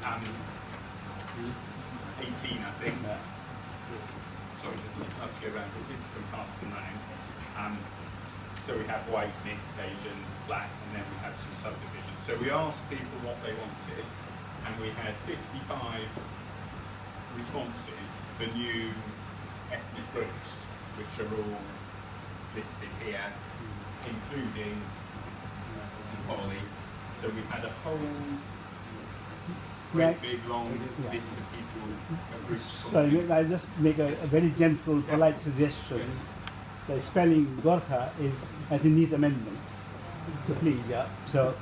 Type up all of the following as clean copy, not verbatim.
18, I think. Sorry, just have to go around from past and round. So we have white, mixed, Asian, black, and then we have some subdivisions. So we asked people what they wanted, and we had 55 responses for new ethnic groups, which are all listed here, including Nepali. So we had a whole great big long list of people and groups. So I just make a very gentle, polite suggestion. Yes. The spelling Gorkha is, I think, needs amendment. So please, So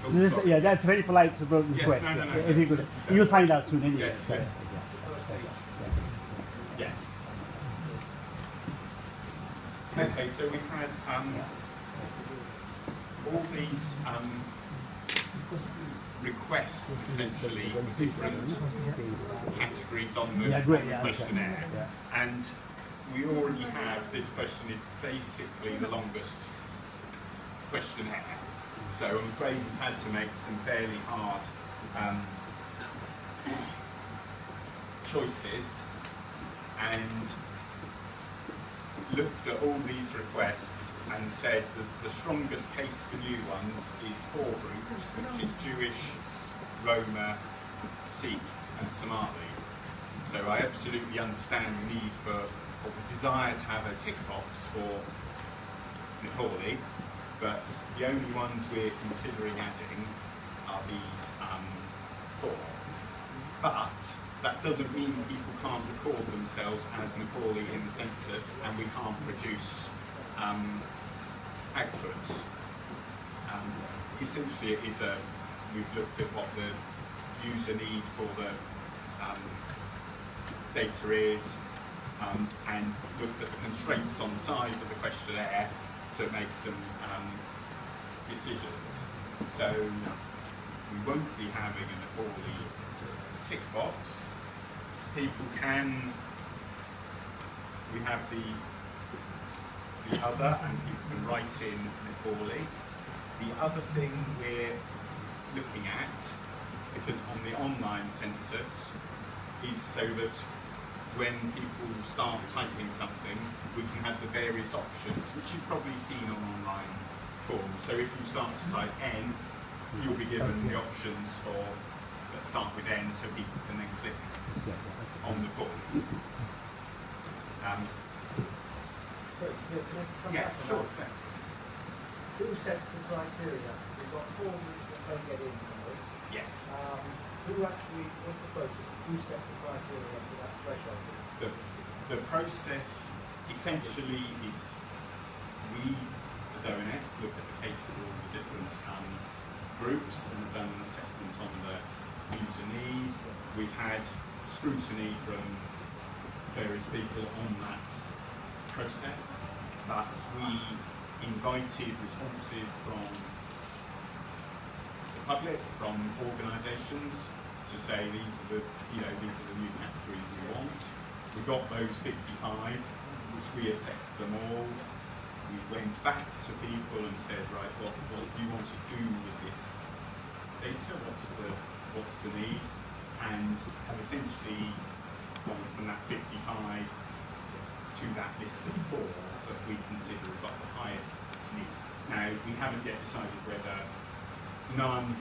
that's very polite request. No. If you could, you'll find out soon anyway. Yes. Yes. Okay, so we had all these requests essentially for different categories on the questionnaire, and we already have, this question is basically the longest questionnaire, so I'm afraid we've had to make some fairly hard choices and looked at all these requests and said the strongest case for new ones is 4 groups, which is Jewish, Roma, Sikh and Somali. So I absolutely understand the need for, or the desire to have a tick box for Nepali, but the only ones we're considering adding are these 4. But that doesn't mean people can't record themselves as Nepali in the census, and we can't produce outputs. Essentially, it is we've looked at what the user need for the data is, and looked at the constraints on the size of the questionnaire to make some decisions. So we won't be having a Nepali tick box. People can, we have the other, and people can write in Nepali. The other thing we're looking at, because on the online census, is so that when people start typing something, we can have the various options, which you've probably seen on online forms. So if you start to type N, you'll be given the options for that start with N, so people can then click on the form. Sure. Who sets the criteria? We've got 4 groups that don't get in from us. Yes. Who actually, what's the process? Who sets the criteria for that threshold? The process essentially is we, as ONS, look at the case of all the different groups and have done an assessment on the user need. We've had scrutiny from various people on that process, but we invited responses from the public, from organisations, to say these are the new categories we want. We got those 55, which we assessed them all. We went back to people and said, right, what do you want to do with this data? What's the need? And have essentially gone from that 55 to that list of 4 that we consider have got the highest need. Now, we haven't yet decided whether none,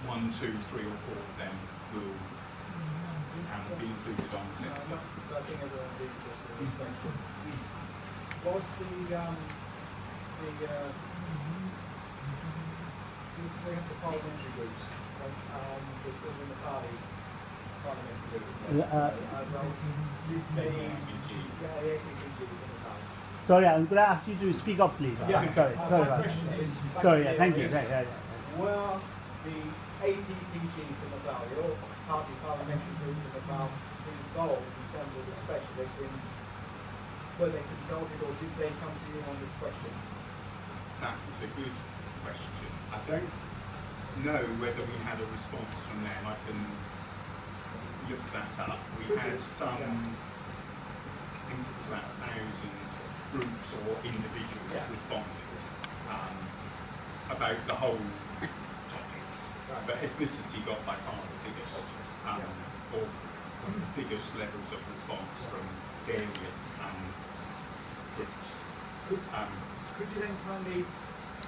1, 2, 3 or 4 of them will be included on the census. I think everyone would be interested in this. What's we have the parliamentary groups, the Nepali parliamentary groups. Sorry, I'm going to ask you to speak up, please. Yeah. Sorry. My question is, Thank you. Were the ADPG for Nepal, your party parliamentary group for Nepal, involved in terms of the specialists in, were they consulted or did they come to you on this question? That is a good question. I don't know whether we had a response from them. I can look that up. We had some, I think it was about 1,000 groups or individuals responded about the whole topics, but ethnicity got by far the biggest various levels of response from various groups. Could you then kindly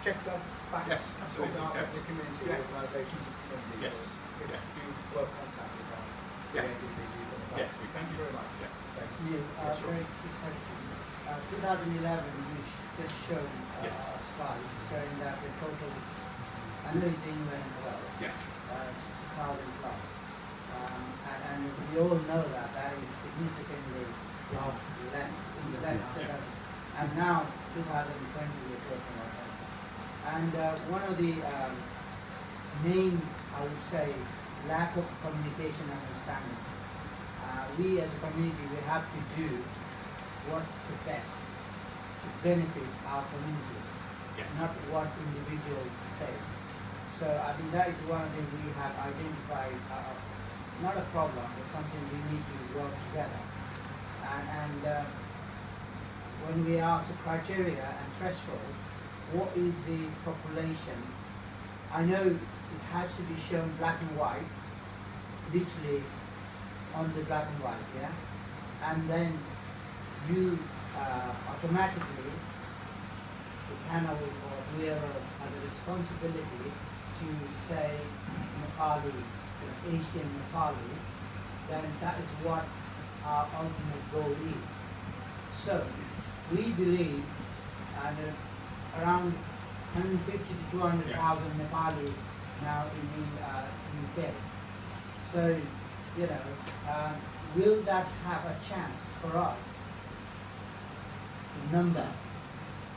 check that back Yes, on absolutely, behalf yes. of the community Yeah. organisations and community Yes, boards? If yeah. you were contacted by the Yeah. ADPG from the Yes, past? we can. Thank you very much. Yeah. Thank you. Neil, Yeah, sure. very quick question. 2011, you just showed Yes. a slide showing that the total, I know it's England and Wales, Yes. 60,000 plus. And we all know that that is significantly less. And now 2020 we're talking about that. And one of the main, I would say, lack of communication and understanding. We as a community, we have to do what's the best to benefit our community, Yes. not what individual says. So I think that is one thing we have identified, not a problem, but something we need to work together. And when we ask the criteria and threshold, what is the population? I know it has to be shown black and white, literally on the black and white, yeah? And then you automatically, the panel or whoever has a responsibility to say Nepali, Asian Nepali, then that is what our ultimate goal is. So, we believe around 150 to 200,000 Nepali now in the UK. So, will that have a chance for us? The number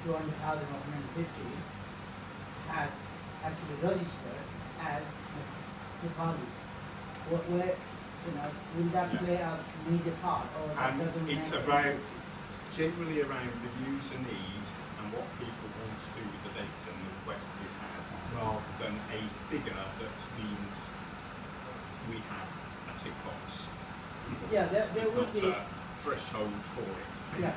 200,000 or 150 has actually registered as Nepali. Will that play a major part, or that doesn't It's generally around the user need and what people want to do with the data and the requests we've had, rather than a figure that means we have a tick box. Yeah, there It's will not be. a threshold for it. Yeah.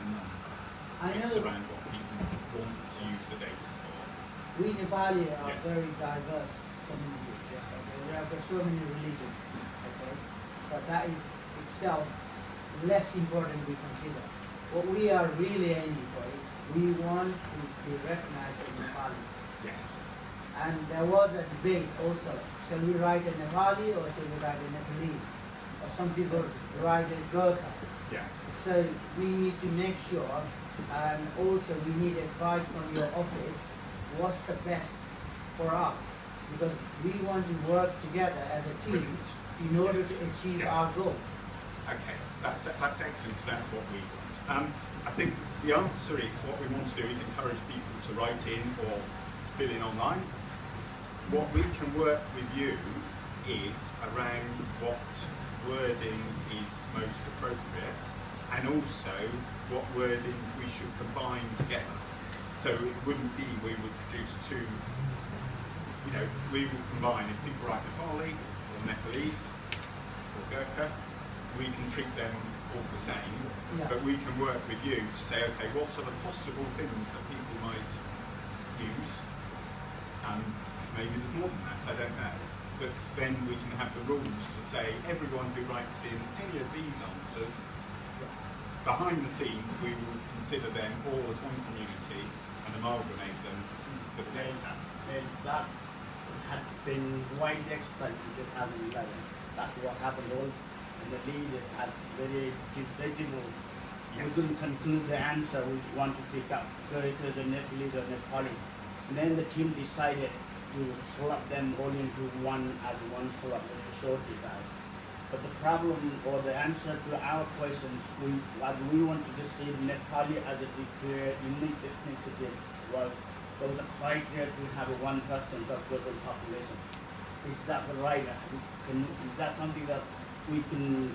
I It's know around what people want to use the data for. we Nepali are Yes. very diverse community. Okay? We have got so many religions, okay? But that is itself less important we consider. What we are really aiming for, we want to be recognized as Nepali. Yes. And there was a debate also, shall we write a Nepali or shall we write a Nepalese? Or some people write a Gurkha. Yeah. So we need to make sure, and also we need advice from your office, what's the best for us? Because we want to work together as a team in order Yes. to achieve Yes. our goal. Okay, that's excellent because that's what we want. I think the answer is what we want to do is encourage people to write in or fill in online. What we can work with you is around what wording is most appropriate and also what wordings we should combine together. So it wouldn't be we would produce two, we will combine if people write Nepali or Nepalese or Gurkha, we can treat them all the same, Yeah. but we can work with you to say, okay, what are the possible things that people might use? Maybe there's more than that, I don't know. But then we can have the rules to say everyone who writes in any of these answers, behind the scenes we will consider them all as one community and amalgamate them for the data. And that had been widely exercised in 2011. That's what happened. And the leaders had very debatable. We Yes. couldn't conclude the answer which one to pick up, whether it was a Nepalese or Nepali. And then the team decided to slot them all into one as one slot, a shortage out. But the problem or the answer to our questions, what we wanted to see Nepali as a declared unique ethnicity was there was a criteria to have 1% of global population. Is that the right? Is that something that we can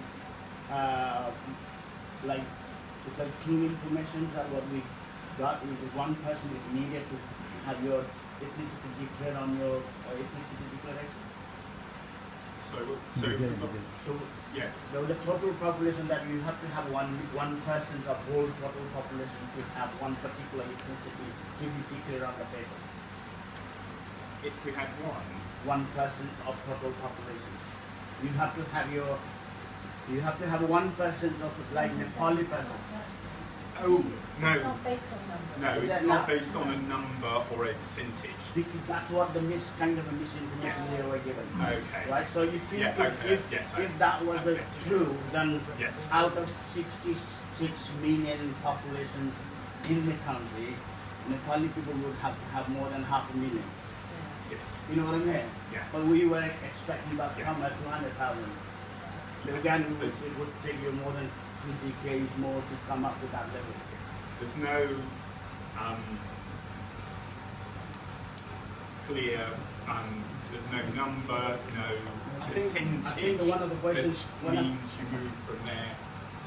it's like true information that what we got is 1% is needed to have your ethnicity declared on your ethnicity declaration? So if we've got, So yes, there was a total population that you have to have one person of whole total population to have one particular ethnicity to be declared on the paper. if we had one, 1% of total populations. You have to have your You have to have one person of like Nepali person. Oh, no. It's not based on numbers. No, Is it's that not not- based on a number or a percentage. Because that's what the kind of a misinformation Yes. they were given. Okay. Right? So you see, Yeah, okay, yes, if that was okay. true, then Yes. out of 66 million populations in the country, Nepali people would have to have more than 500,000. Yes. You know what I mean? Yeah. But we were expecting about Yeah. somewhere 200,000. But again, There's- it would take you more than 2 decades more to come up with that level. There's no clear, there's no number, no percentage I think one of the questions, that means you move from there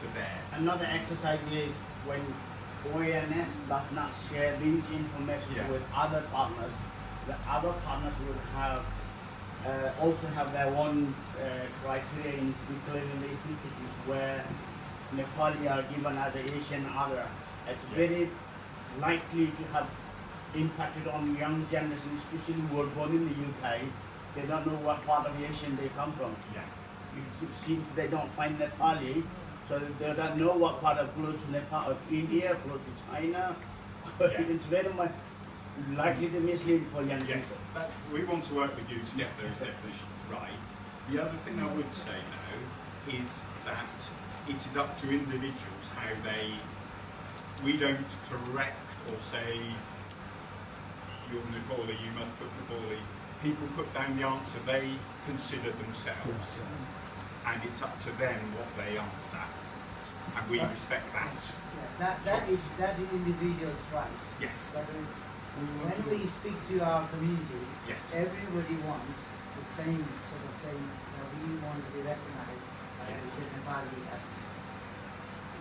to there. another exercise is when ONS does not share this information Yeah. with other partners, the other partners will have also have their own criteria in declaring the ethnicities where Nepali are given as an Asian other. It's Yeah. very likely to have impacted on young generation, especially who are born in the UK. They don't know what part of Asian they come from. Yeah. It seems they don't find Nepali, so they don't know what part of close to Nepal, India, close to China. Yeah. It's very much likely to mislead for young Yes, people. that's, we want to work with you to get those definitions right. The other thing I would say though is that it is up to individuals how we don't correct or say you're Nepali, you must put Nepali. People put down the answer they consider themselves, and it's up to them what they answer, and we respect that. Yeah, that is individual's right. Yes, But when we speak to our community, yes, everybody wants the same sort of thing that we want to be recognized as Yes. a Nepali.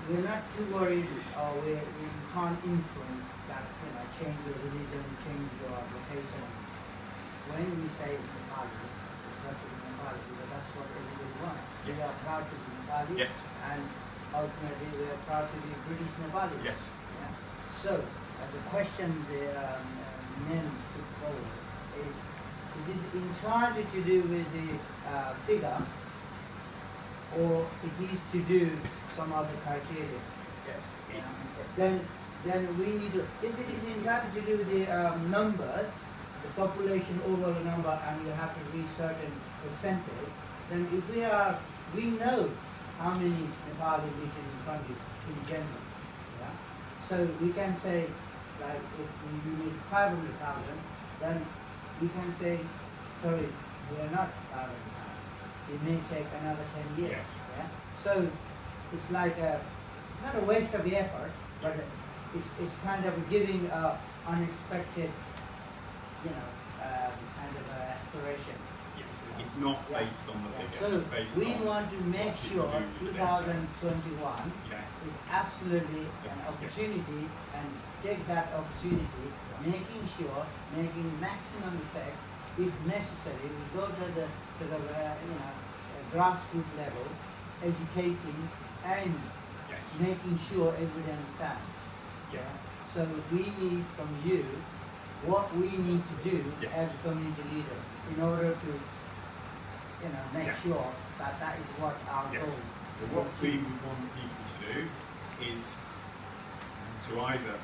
We're not too worried, or we can't influence that, change your religion, change your location. When we say Nepali, it's got to be Nepali because that's what everybody wants. We Yes. are proud to be Nepali, yes, and ultimately we are proud to be British Nepali. yes, Yeah. So, the question the men put forward is it entirely to do with the figure, or it is to do some other criteria? yes. It's, Then we need to, if it is entirely to do with the numbers, the population overall number, and you have to reach certain percentage, then if we know how many Nepali live in the country in general. Yeah? So we can say, like, if we need 500,000, then we can say, sorry, we are not 500,000. It may take another 10 years. Yes. Yeah? So it's like it's not a waste of the effort, but it's kind of giving unexpected, kind of aspiration. it's not based on the figure, So it's based we on want to make what people sure do with the data. 2021 Yeah, is absolutely Yes, an yes. opportunity, and take that opportunity, making sure, making maximum effect. If necessary, we go to the sort of grassroots level, educating and yes, making sure everybody understands. yeah, So we need from you what we need to do Yes. as community leader in order to, make Yeah. sure that that is what our yes. goal. But what we would want people to do is to either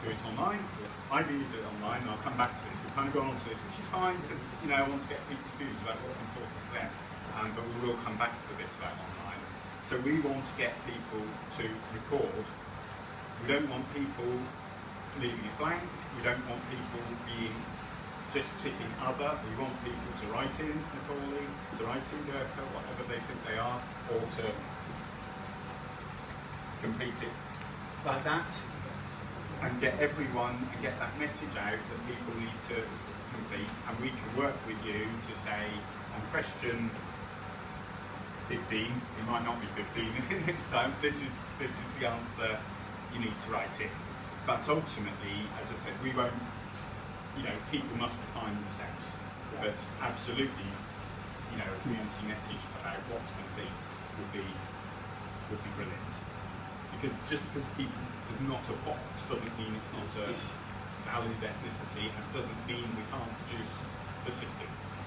do it online, ideally do it online, and I'll come back to this. We've kind of gone on to this, which is fine, because, I want to get people's views about what's important to them, but we will come back to the bits about online. So we want to get people to record. We don't want people leaving it blank. We don't want people being just ticking other. We want people to write in Nepali, to write in Gurkha, whatever they think they are, or to complete it like that, and get everyone and get that message out that people need to complete, and we can work with you to say on question 15, it might not be 15 next time, this is the answer you need to write in. But ultimately, as I said, we won't, people must define themselves. But absolutely, a community message about what's complete would be brilliant. Because just because there's not a box doesn't mean it's not a valid ethnicity, and doesn't mean we can't produce statistics.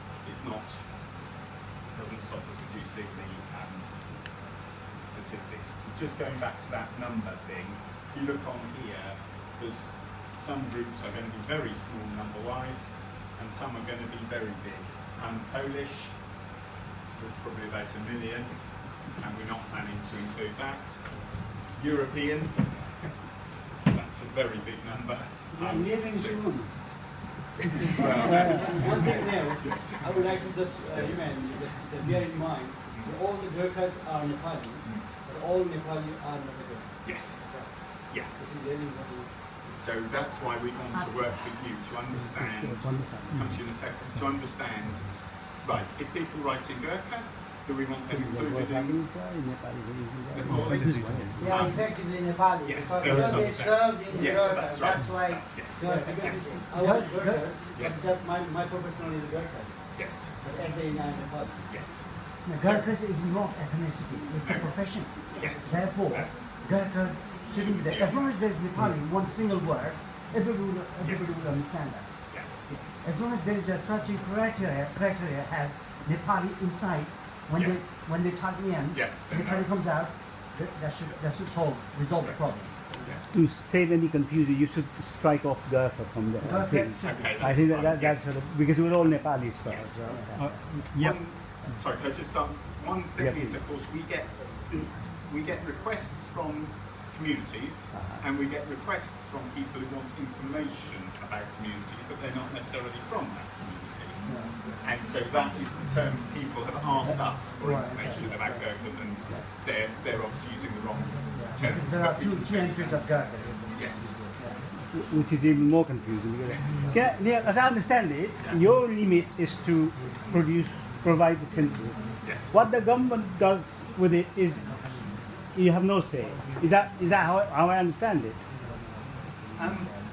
Doesn't stop us producing the statistics. Just going back to that number thing, if you look on here, there's some groups are going to be very small number-wise, and some are going to be very big. Polish, there's probably about 1 million, and we're not planning to include that. European, that's a very big number. So- One thing there, Yes. I would like to just remind you, just bear in mind, that all the Gurkhas are Nepali, but all Nepali are not Gurkhas. Yes. Yeah. This is very important. So that's why we want to work with you to understand, come to you in a second, to understand, right, if people write in Gurkha, do we want them included in Nepali? Yeah, effectively Nepali. Yes, because there are some they sects. served in Yes, Gurkha. that's right. That's why Yes. Gurkha. Yes. I was Gurkhas, Yes. but my professional is Gurkhas, Yes. but at the end I'm Nepali. Yes. No, Gurkhas is not ethnicity, it's a No. profession. Yes. Therefore, Gurkhas shouldn't be there. As long as there's Nepali, one single word, everybody will understand that. Yeah. As long as there is a certain criteria has Nepali inside, Yeah. when they type in, Yeah, then Nepali no. comes out, that should resolve the problem. To save any confusion, you should strike off Gurkha from there. I think. Gurkhas should Okay, I think fine. that's Yes. sort of, because we're all Nepalis first. Yes. So, One, sorry, can I just start? One thing Yeah, is, please. of course, we get requests from communities, Uh-huh. and we get requests from people who want information about communities, but they're not necessarily from that community. And so that is the term people have asked us for information about Gurkhas, and they're obviously using the wrong terms. Because there are but we two can change entries that. of Gurkhas. Yes. which is even more confusing. Because, as I understand it, your remit is to provide the census. Yes. What the government does with it is you have no say. Is that how I understand it?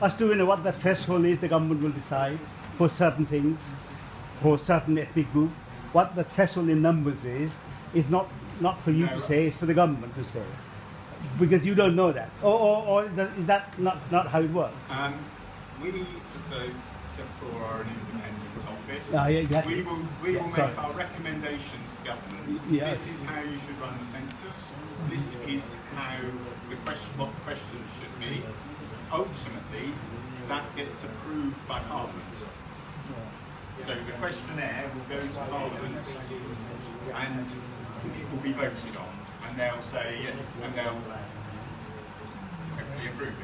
As to what the threshold is, the government will decide for certain things, for certain ethnic group. What the threshold in numbers is not for you No. to say, it's for the government to say. Because you don't know that. Or is that not how it works? So for our independent office, Yeah, exactly. we will Sorry. make our recommendations to government. Yeah. This is how you should run the census. This is how what the questions should be. Ultimately, that gets approved by Parliament. So the questionnaire will go to Parliament and it will be voted on, and they'll say yes, and they'll hopefully approve it.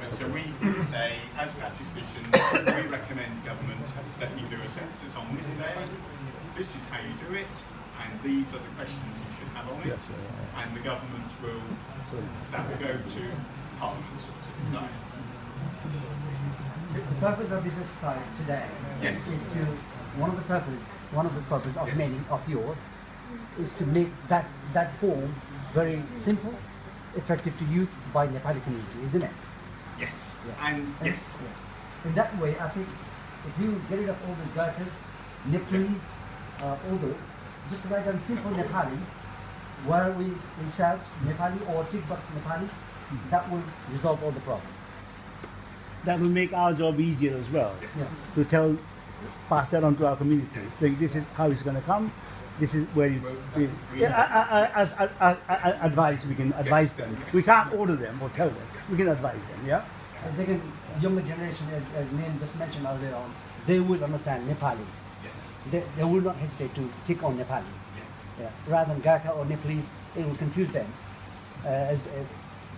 And so we say, as statisticians, we recommend government that you do a census on this day. This is how you do it, and these are the questions you should have on it. And the government will go to Parliament to decide. The purpose of this exercise today Yes. is to one of the purpose of Yes. many of yours is to make that form very simple, effective to use by Nepali community, isn't it? Yes, Yeah. and yes, Yeah. In that way, I think if you get rid of all those Gurkhas, Nepalese, all those, just write down simple Nepali, where we shout Nepali or tick box Nepali, that will resolve all the problem. That will make our job easier as well. yes. Yeah. To pass that on to our communities. Saying this is how it's going to come. This is where you. As advice, we can advise them. yes. We can't order them or tell them. We can advise them. Yeah. The second younger generation, as Neil just mentioned earlier on, they will understand Nepali. Yes. They will not hesitate to tick on Nepali. Yeah. Yeah. Rather than Gurkha or Nepalese, it will confuse them.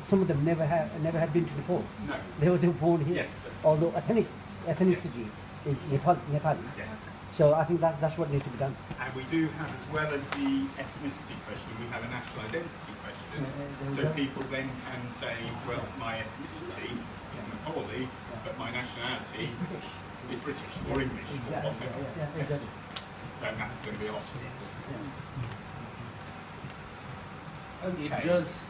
Some of them never had been to Nepal. No. They were born here. Yes, that's- Although ethnicity is Nepali. Yes. So I think that's what needs to be done. And we do have, as well as the ethnicity question, we have a national identity question. there we So go. people then can say, well, my ethnicity is Nepali, but my nationality It's British. is British or English or Exactly. whatever. Yeah, Yes. exactly. Then that's going to be a lot of it, isn't it? It Okay. does.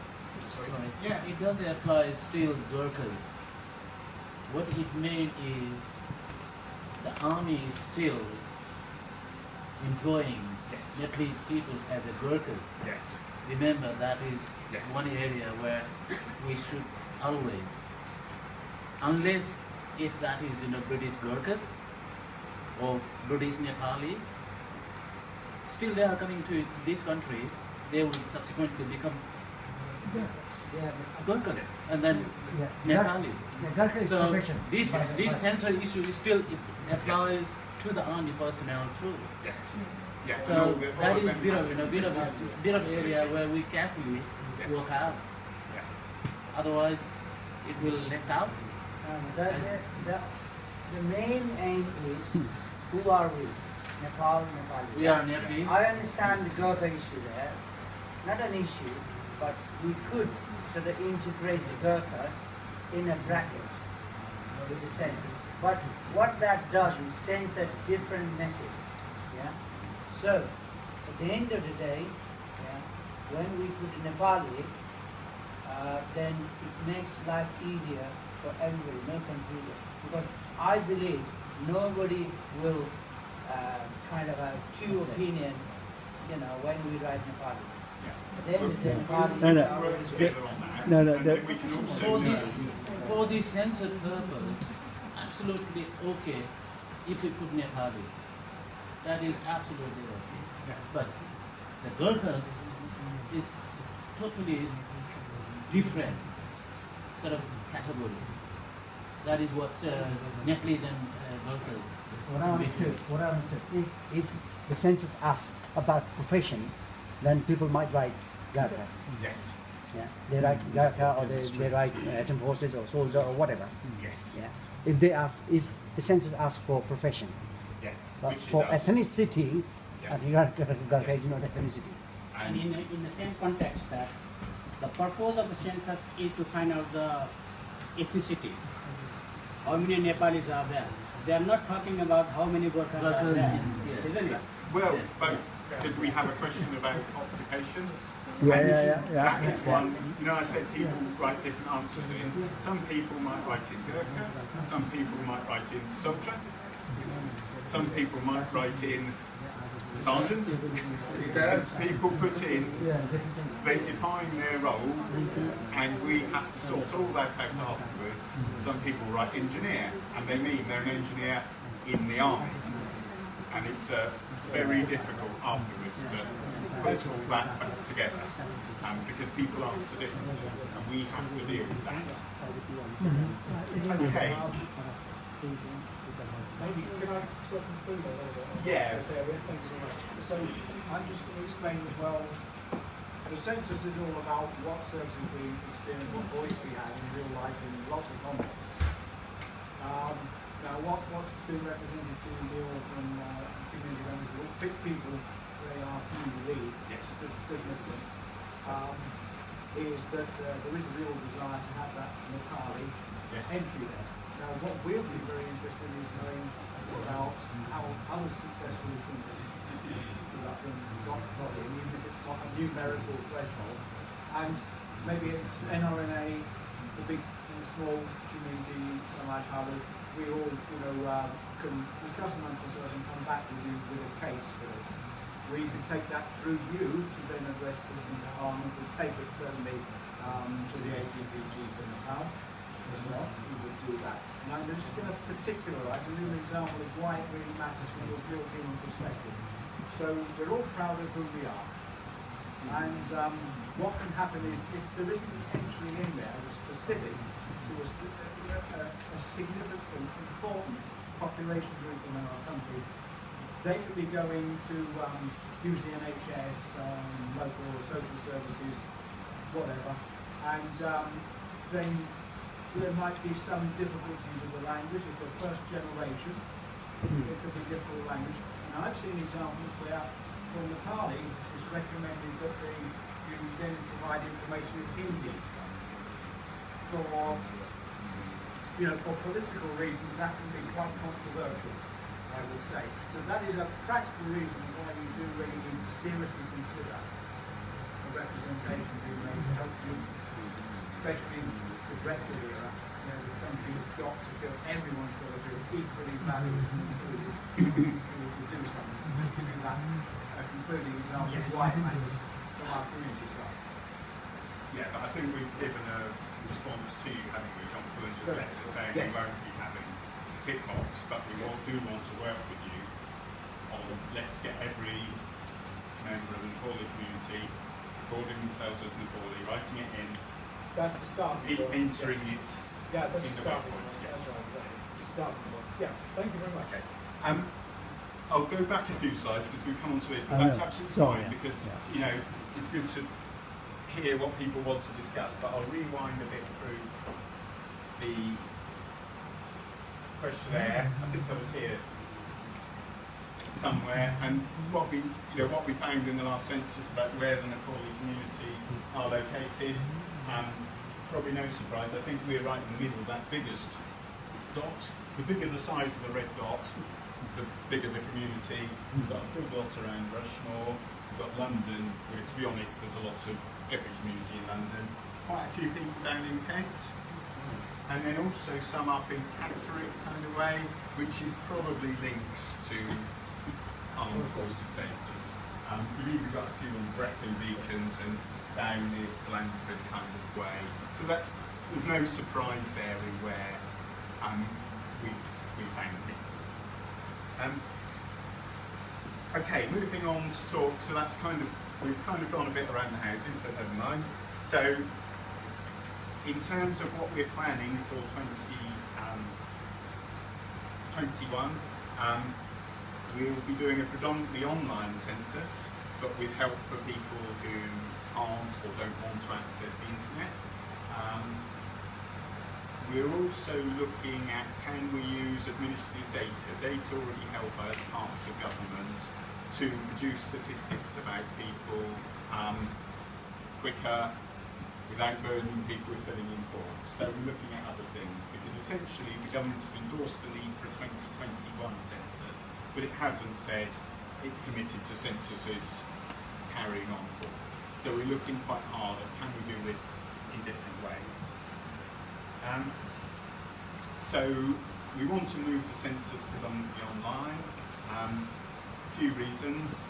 Sorry. Sorry. Yeah. It does apply still Gurkhas. What it made is the army is still employing Yes. Nepalese people as a Gurkhas. Yes. Remember that is Yes. one area where we should always, unless if that is British Gurkhas or British Nepali, still they are coming to this country, they will subsequently become Gurkhas, and then Nepali. Gurkha is So profession. this census issue is still it applies to the army personnel too. Yes. Yes. and So all that of is them bit have of to bit of be bit of area where we carefully Yes. will have. Yeah. Otherwise, it will left out. The main aim is who are we? Nepal, Nepali. We are Nepalese. I understand the Gurkha issue there, not an issue, but we could sort of integrate the Gurkhas in a bracket with the center. But what that does is sends a different message. Yeah. So at the end of the day, when we put a Nepali, then it makes life easier for everybody, no confusion. Because I believe nobody will kind of have two opinion, when we write Nepali. Then the Nepali No, no. are Work already- together on that. No, no, and the- then we can also For this censored purpose, absolutely okay if we put Nepali. That is absolutely okay. But the Gurkhas is totally different sort of category. That is what Nepalese and Gurkhas. What I understood, if the census asks about profession, then people might write Gurkha. Yes. Yeah, they write Gurkha or they write HM forces or soldier or whatever. Yes. Yeah, if the census asks for profession, Yeah. but Which it for does. ethnicity, Yes. Gurkha Yes. is not ethnicity. And in the same context that the purpose of the census is to find out the ethnicity. How many Nepalis are there? They are not talking about how many Gurkhas are Gurkhas, there, yes. isn't it? Well, both, because we have a question about occupation. Yeah. That is one. I said people write different answers in. Some people might write in Gurkha, some people might write in Soldier, some people might write in Sergeant. As people put in, they define their role, and we have to sort all that out afterwards. Some people write engineer, and they mean they're an engineer in the army. And it's very difficult afterwards to put all that back together, because people answer differently, and we have to deal with that. Okay. Maybe can I sort of conclude a little bit on Yeah. this area? Thanks so much. So I'm just going to explain as well. The census is all about what services we experience, what voice we have in real life in lots of contexts. Now, what's been represented to the from community members, all big people, they are community leads. Yes. Significant. Is that there is a real desire to have that Nepali Yes. entry there. Now, what we'll be very interested in is knowing about how other successful people have been got in, even if it's not a numerical threshold, and maybe NRNA, the big and small community, something like how we all, can discuss amongst ourselves and come back with you with a case for this. We could take that through you to then address the Parliament. We take it certainly to the AGPG for Nepal as well. We would do that. And I'm just going to particularise and give an example of why it really matters from a European perspective. So we're all proud of who we are. And what can happen is if there isn't an entry in there that's specific to a significant, important population group in our country, they could be going to use the NHS, local social services, whatever, and then there might be some difficulty with the language. If they're first generation, it could be difficult language. And I've seen examples where, from the party, it's recommended that you then provide information in Hindi. For political reasons, that can be quite controversial, I would say. So that is a practical reason why you do really need to seriously consider a representation being made to help you, especially in the Brexit era. The country's got to feel, everyone's got to feel equally valued and included to do something. To give you that a concluding example of why it matters from our community side. Yeah, but I think we've given a response to you, haven't we, John Fuller's letter saying we Yes. won't be having a tick box, but we do want to work with you on let's get every member of the Nepali community recording themselves as Nepali, writing it in, That's the starting point. entering yes. it Yeah, that's in the the web starting point. points, yes. That's right, exactly. The starting point. Yeah, thank you very much. Okay. I'll go back a few slides because we've come on to this, but I that's know. absolutely Sorry, fine yeah. because, Yeah. you know, it's good to hear what people want to discuss, but I'll rewind a bit through the questionnaire. I think I was here somewhere, and what we found in the last census about where the Nepali community are located. Probably no surprise, I think we're right in the middle, that biggest dot. The bigger the size of the red dot, the bigger the community. We've got a big lot around Rushmore, we've got London, where to be honest there's a lot of every community in London. Quite a few people down in Kent, and then also some up in Catterick kind of way, which is probably links to armed forces bases. We've even got a few on Brecon Beacons and down near Blandford kind of way. So there's no surprise there in where we found it. Okay, moving on to talk. So that's we've kind of gone a bit around the houses, but never mind. So in terms of what we're planning for 2021, we'll be doing a predominantly online census, but with help for people who aren't or don't want to access the internet. We're also looking at can we use administrative data. Data already held by other parts of government to produce statistics about people quicker, without burdening people with filling in forms. So we're looking at other things because essentially the government has endorsed the need for a 2021 census, but it hasn't said it's committed to censuses carrying on forward. So we're looking quite hard at can we do this in different ways. So we want to move the census predominantly online. A few reasons.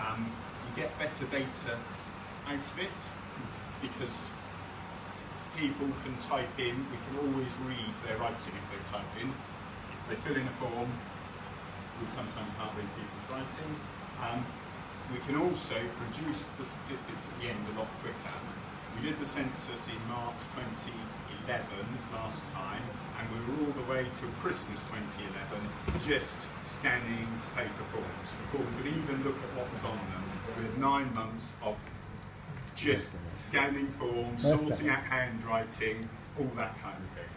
You get better data out of it because people can type in, we can always read their writing if they type in. If they fill in a form, we sometimes can't read people's writing. We can also produce the statistics at the end a lot quicker. We did the census in March 2011 last time, and we were all the way till Christmas 2011 just scanning paper forms before we could even look at what was on them. We had 9 months of just scanning forms, sorting out handwriting, all that kind of thing.